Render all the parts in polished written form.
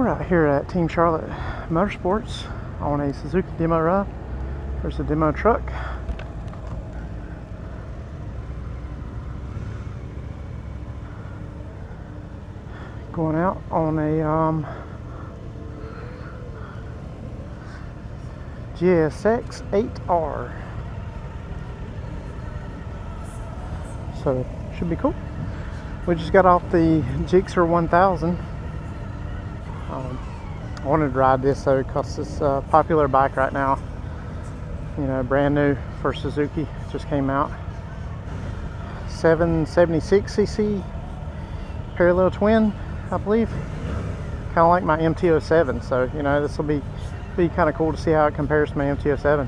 We're out here at Team Charlotte Motorsports on a Suzuki demo ride. There's a demo truck. Going out on a GSX-8R. So should be cool. We just got off the GSX-8R 1000. I wanted to ride this though because it's a popular bike right now. You know, brand new for Suzuki, just came out. 776cc parallel twin, I believe. Kind of like my MT-07, so you know this will be kind of cool to see how it compares to my MT-07.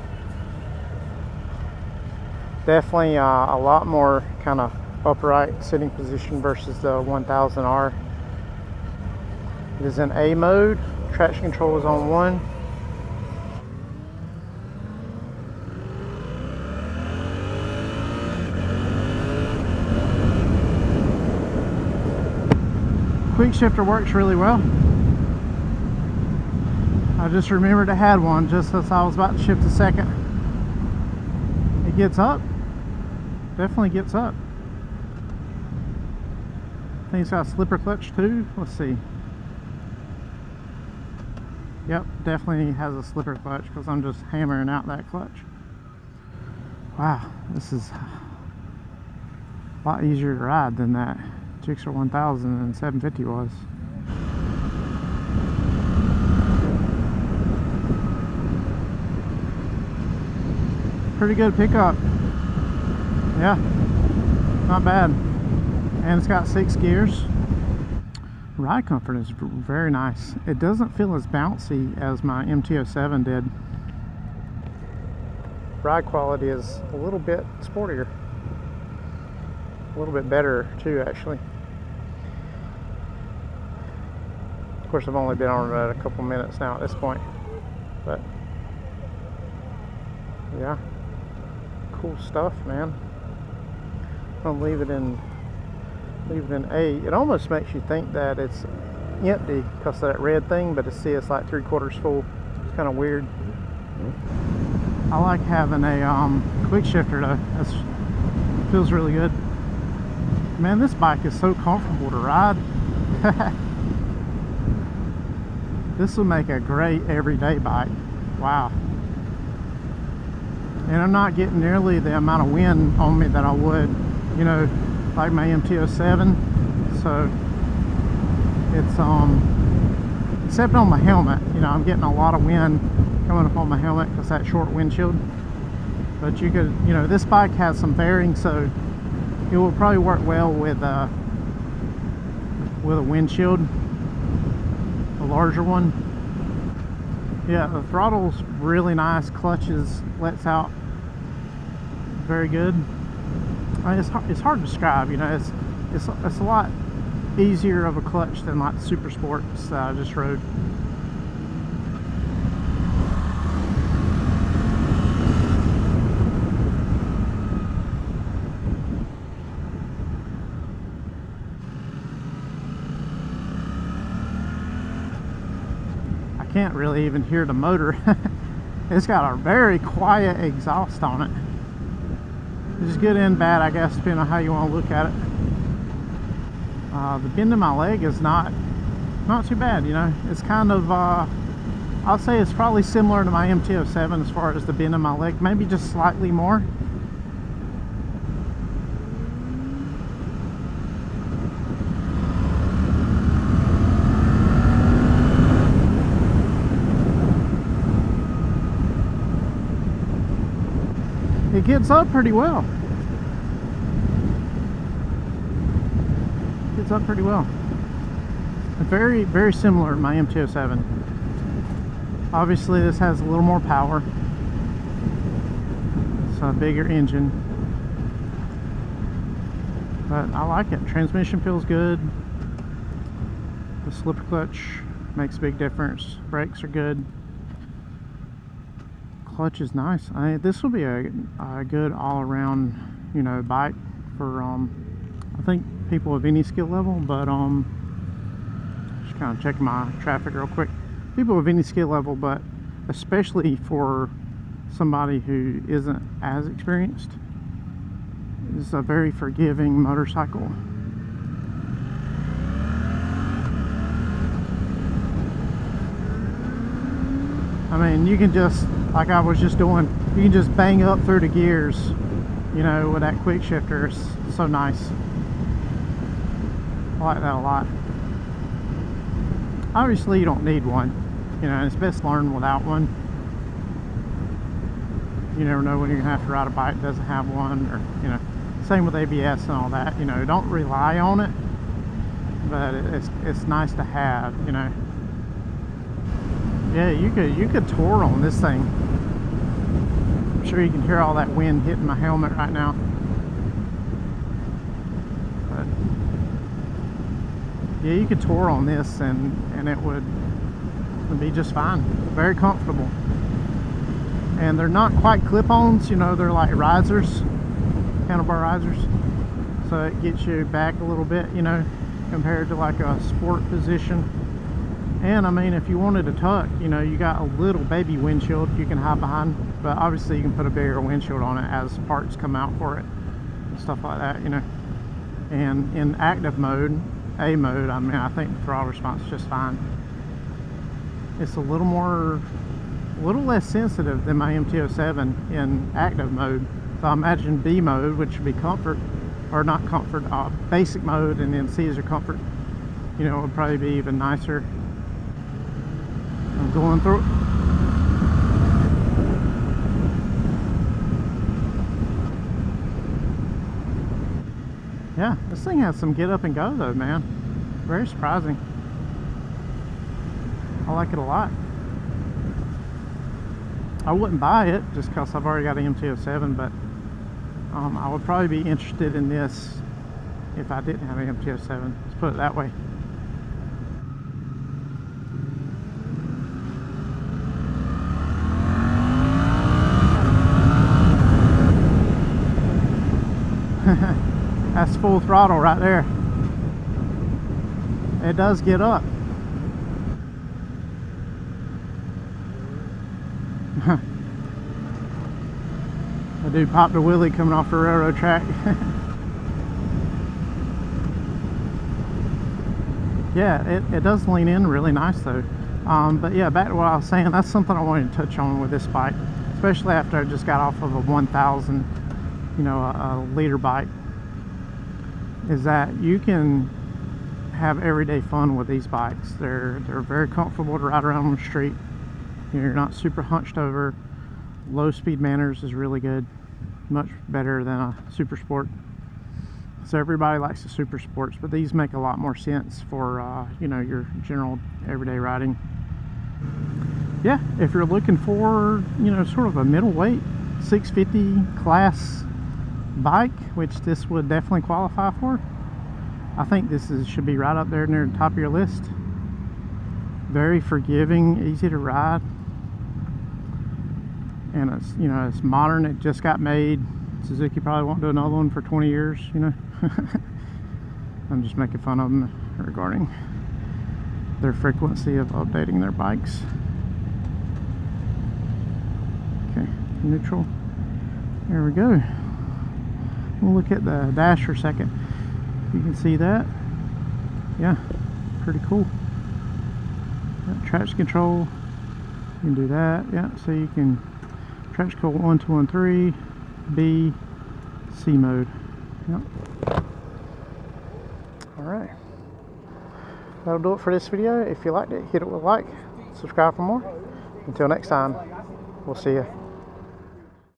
Definitely a lot more kind of upright sitting position versus the 1000R. It is in A mode. Traction control is on 1. Quick shifter works really well. I just remembered I had one just as I was about to shift a second. It gets up. Definitely gets up. I think it's got a slipper clutch too. Let's see. Yep, definitely has a slipper clutch because I'm just hammering out that clutch. Wow, this is a lot easier to ride than that GSX-8R 1000 and 750 was. Pretty good pickup. Yeah, not bad. And it's got 6 gears. Ride comfort is very nice. It doesn't feel as bouncy as my MT-07 did. Ride quality is a little bit sportier. A little bit better too, actually. Of course, I've only been on it a couple minutes now at this point, but yeah, cool stuff, man. I'm gonna leave it in A. It almost makes you think that it's empty because of that red thing, but it's like 3/4 full. It's kind of weird. I like having a quick shifter though. It feels really good. Man, this bike is so comfortable to ride. This will make a great everyday bike. Wow. And I'm not getting nearly the amount of wind on me that I would, you know, like my MT-07. So it's except on my helmet, you know, I'm getting a lot of wind coming up on my helmet because that short windshield. But you could, you know, this bike has some fairing, so it will probably work well with a windshield, a larger one. Yeah, the throttle's really nice. Clutches lets out very good. I mean, it's hard to describe, you know. It's a lot easier of a clutch than like the Super Sports that I just rode. I can't really even hear the motor. It's got a very quiet exhaust on it. It's good and bad, I guess, depending on how you want to look at it. The bend in my leg is not too bad, you know. It's kind of, I'll say it's probably similar to my MT-07 as far as the bend in my leg, maybe just slightly more. It gets up pretty well. Gets up pretty well. Very, very similar to my MT-07. Obviously, this has a little more power. It's a bigger engine. But I like it. Transmission feels good. The slipper clutch makes a big difference. Brakes are good. Clutch is nice. This will be a good all-around, you know, bike for I think people of any skill level, but just kind of checking my traffic real quick. People of any skill level, but especially for somebody who isn't as experienced, it's a very forgiving motorcycle. I mean, you can just, like I was just doing, you can just bang up through the gears, you know, with that quick shifter. It's so nice. I like that a lot. Obviously you don't need one, you know, it's best learned without one. You never know when you're gonna have to ride a bike that doesn't have one, or, you know, same with ABS and all that. You know, don't rely on it, but it's nice to have, you know. Yeah, you could tour on this thing. I'm sure you can hear all that wind hitting my helmet right now. But yeah, you could tour on this and it would be just fine. Very comfortable. And they're not quite clip-ons, you know, they're like risers, handlebar risers. So it gets you back a little bit, you know, compared to like a sport position. And I mean, if you wanted to tuck, you know, you got a little baby windshield you can hide behind, but obviously you can put a bigger windshield on it as parts come out for it and stuff like that, you know. And in active mode, A mode, I mean, I think the throttle response is just fine. It's a little less sensitive than my MT-07 in active mode. So I imagine B mode, which would be comfort, or not comfort, basic mode, and then C is your comfort, you know, would probably be even nicer. I'm going through it. Yeah, this thing has some get up and go though, man. Very surprising. I like it a lot. I wouldn't buy it just because I've already got an MT-07, but I would probably be interested in this if I didn't have an MT-07. Let's put it that way. That's full throttle right there. It does get up. The dude popped a wheelie coming off the railroad track. Yeah, it does lean in really nice though. But yeah, back to what I was saying, that's something I wanted to touch on with this bike, especially after I just got off of a 1000, you know, a liter bike, is that you can have everyday fun with these bikes. They're very comfortable to ride around on the street. You're not super hunched over. Low speed manners is really good, much better than a super sport. So everybody likes the super sports, but these make a lot more sense for you know, your general everyday riding. Yeah, if you're looking for, you know, sort of a middleweight 650 class bike, which this would definitely qualify for, I think this should be right up there near the top of your list. Very forgiving, easy to ride, and it's, you know, it's modern. It just got made. Suzuki probably won't do another one for 20 years, you know. I'm just making fun of them regarding their frequency of updating their bikes. Okay, neutral. There we go. We'll look at the dash for a second. You can see that. Yeah, pretty cool. Yeah, traction control. You can do that. Yeah, so you can traction control 1, 2, and 3, B, C mode. Yep. Alright. That'll do it for this video. If you liked it, hit it with a like. Subscribe for more. Until next time, we'll see you.